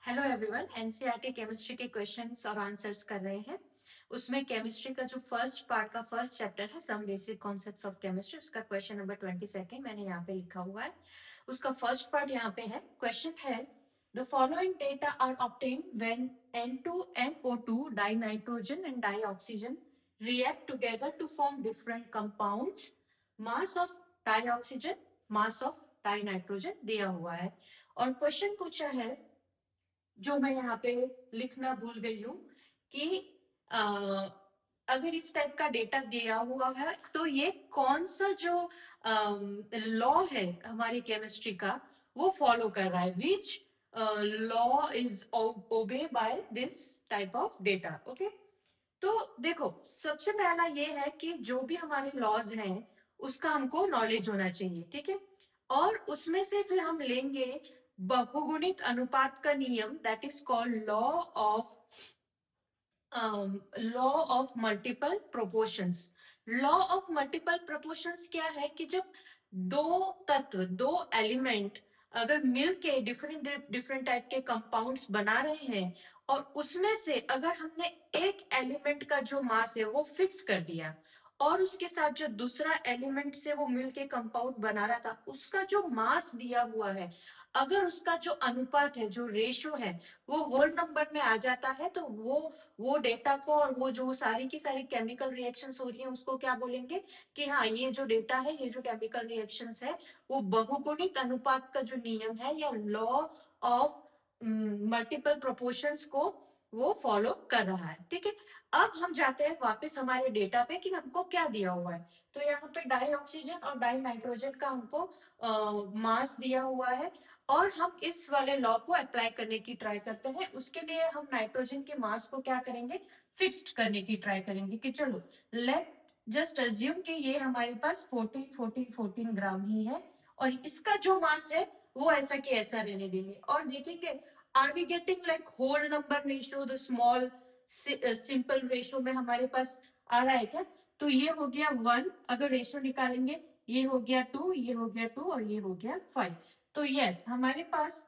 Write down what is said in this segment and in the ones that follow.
Hello everyone, NCERT chemistry के questions और answers कर रहे हैं। उसमें केमिस्ट्री का जो फर्स्ट पार्ट का फर्स्ट चैप्टर है some basic concepts of chemistry, उसका क्वेश्चन नंबर 22 मैंने यहाँ पे लिखा हुआ है। उसका फर्स्ट पार्ट यहाँ पे है। क्वेश्चन है the following data are obtained when N2NO2 dinitrogen and dioxygen react together to form different compounds. Mass of dioxygen, mass of dinitrogen दिया हुआ है और क्वेश्चन पूछा है जो मैं यहाँ पे लिखना भूल गई हूँ कि अगर इस टाइप का डेटा दिया हुआ है तो ये कौन सा जो लॉ है हमारी केमिस्ट्री का वो फॉलो कर रहा है, which law is obey by this type of data. Okay, तो देखो सबसे पहला ये है कि जो भी हमारे लॉज हैं उसका हमको नॉलेज होना चाहिए, ठीक है। और उसमें से फिर हम लेंगे बहुगुणित अनुपात का नियम, that is called law of multiple proportions. Law of multiple proportions क्या है कि जब दो तत्व, दो एलिमेंट अगर मिलके डिफरेंट डिफरेंट टाइप के कंपाउंड्स बना रहे हैं और उसमें से अगर हमने एक एलिमेंट का जो मास है वो फिक्स कर दिया और उसके साथ जो दूसरा एलिमेंट से वो मिलके कंपाउंड बना रहा था उसका जो मास दिया हुआ है, अगर उसका जो अनुपात है, जो रेशो है, वो होल नंबर में आ जाता है तो वो डेटा को और वो जो सारी की सारी केमिकल रिएक्शंस हो रही है उसको क्या बोलेंगे कि हाँ ये जो डेटा है, ये जो केमिकल रिएक्शंस है वो बहुगुणित अनुपात का जो नियम है या लॉ ऑफ मल्टीपल प्रोपोर्शंस को वो फॉलो कर रहा है, ठीक है। अब हम जाते हैं वापस हमारे डेटा पे कि हमको क्या दिया हुआ है। तो यहाँ पे डाई ऑक्सीजन और डाई नाइट्रोजन का हमको मास दिया हुआ है और हम इस वाले लॉ को अप्लाई करने की ट्राई करते हैं। उसके लिए हम नाइट्रोजन के मास को क्या करेंगे, फिक्स्ड करने की ट्राई करेंगे कि चलो लेट जस्ट अज्यूम कि ये हमारे पास 14 ग्राम ही है और इसका जो मास है वो ऐसा कि ऐसा रहने देंगे और देखेंगे are we getting like whole number ratio, the small simple ratio में हमारे पास आ रहा है क्या। तो ये हो गया 1, अगर रेशियो निकालेंगे ये हो गया 2, ये हो गया 2 और ये हो गया 5। तो यस, हमारे पास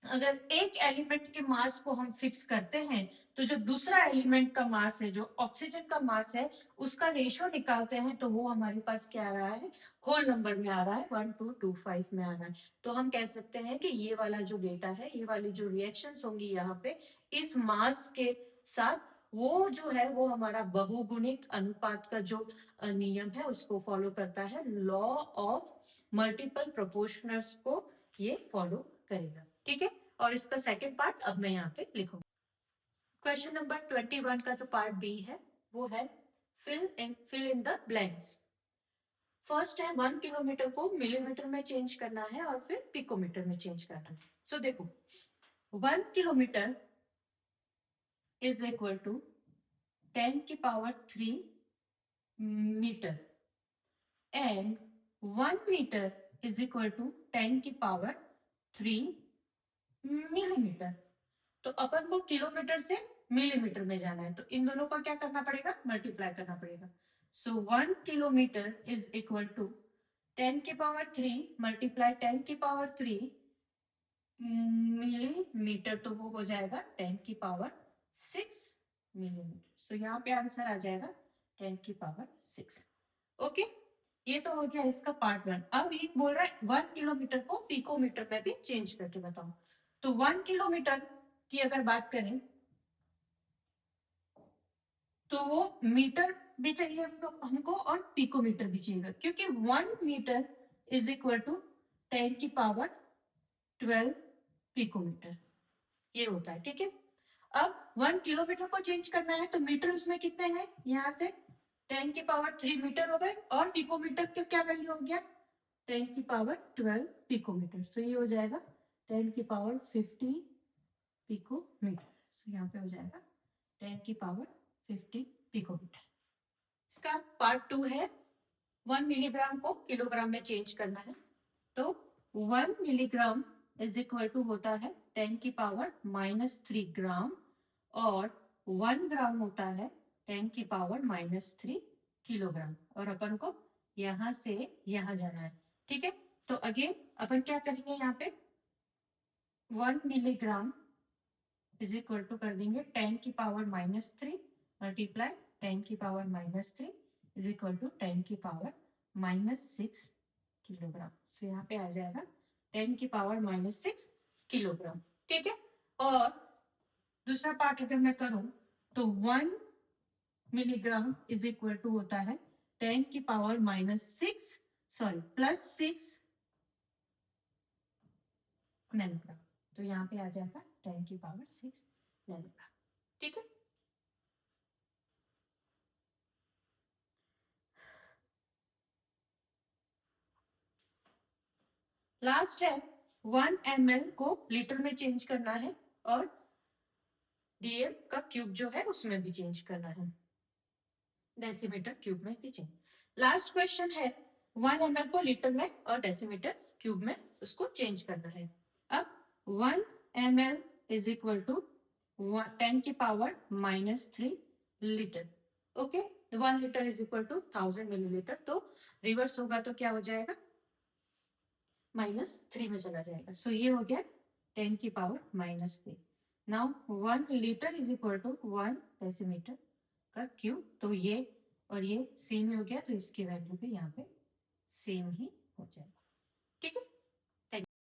अगर एक एलिमेंट के मास को हम फिक्स करते हैं तो जो दूसरा एलिमेंट का मास है, जो ऑक्सीजन का मास है, उसका रेशियो निकालते हैं तो वो हमारे पास क्या आ रहा है, होल नंबर में आ रहा है, 1225 में आ रहा है। तो हम कह सकते हैं कि ये वाला जो डेटा है, ये वाली जो रिएक्शंस होंगी यहाँ पे इस मास के साथ, वो जो है वो हमारा बहुगुणित अनुपात का जो नियम है उसको फॉलो करता है। लॉ ऑफ मल्टीपल प्रोपोर्शनल्स को ये फॉलो करेगा, ठीक है। और इसका सेकंड पार्ट अब मैं यहाँ पे लिखूंगी। क्वेश्चन नंबर 21 का जो पार्ट बी है वो है fill in the blanks. First है 1 किलोमीटर को मिलीमीटर में चेंज करना है और फिर पिकोमीटर में चेंज करना है। सो देखो 1 किलोमीटर इज इक्वल टू 10 की power 3 metre and 1 metre is equal to 10 की पावर 3 मिलीमीटर। तो अपन को किलोमीटर से मिलीमीटर में जाना है तो इन दोनों का क्या करना पड़ेगा, मल्टीप्लाई करना पड़ेगा। सो 1 किलोमीटर इज इक्वल टू 10 की पावर 3 मल्टीप्लाई 10 की पावर 3 मिलीमीटर, तो वो हो जाएगा 10 की पावर 6 मिलीमीटर। सो यहाँ पे आंसर आ जाएगा 10 की पावर 6। ओके, ये तो हो गया इसका पार्ट 1। अब ये बोल रहा है 1 किलोमीटर को पिकोमीटर में भी चेंज करके बताओ। तो 1 किलोमीटर की अगर बात करें तो वो मीटर भी चाहिए हमको और पिकोमीटर भी चाहिए, क्योंकि 1 मीटर इज इक्वल टू 10 की पावर 12 पिकोमीटर ये होता है, ठीक है। अब 1 किलोमीटर को चेंज करना है तो मीटर उसमें कितने हैं, यहां से 10 की पावर 3 मीटर हो गए और पिकोमीटर का क्या वैल्यू हो गया, 10 की पावर 12 पिकोमीटर। तो ये हो जाएगा 10 की पावर 50 पिकोमीटर। सो यहाँ पे हो जाएगा 10 की पावर 50 पिकोमीटर। इसका पार्ट 2 है 1 मिलीग्राम को किलोग्राम में चेंज करना है। तो 1 मिलीग्राम इज इक्वल टू होता है 10 की पावर -3 ग्राम और 1 ग्राम होता है 10 की पावर -3 किलोग्राम। और अपन को यहां से यहां जाना है, ठीक है। तो अगेन अपन क्या करेंगे, यहाँ पे 1 मिलीग्राम इज इक्वल टू कर देंगे 10 की पावर -3 मल्टीप्लाई 10 की पावर -3 इज इक्वल टू 10 की पावर -6 किलोग्राम। सो यहाँ पे आ जाएगा 10 की पावर -6 किलोग्राम। ठीक है, और दूसरा पार्ट अगर मैं करूं तो 1 मिलीग्राम इज इक्वल टू होता है 10 की पावर +6 नैनोग्राम। तो यहाँ पे आ जाएगा 10 की पावर 6 नैनोग्राम। ठीक है, लास्ट है 1 ml को लीटर में चेंज करना है और डीएम का क्यूब जो है उसमें भी चेंज करना है, डेसीमीटर क्यूब में भी चेंज। लास्ट क्वेश्चन है 1 ml को लीटर में और डेसीमीटर क्यूब में उसको चेंज करना है। अब 1 ml इज इक्वल टू 10 की power -3 litre. Okay, 1 litre is equal to 1000 millilitre. तो रिवर्स होगा तो क्या हो जाएगा, -3 में चला जाएगा। सो ये हो गया 10 की power -3। Now 1 litre is equal to 1 decimetre का क्यूब। तो ये और ये सेम ही हो गया, तो इसकी वैल्यू भी यहाँ पे सेम ही हो जाएगा।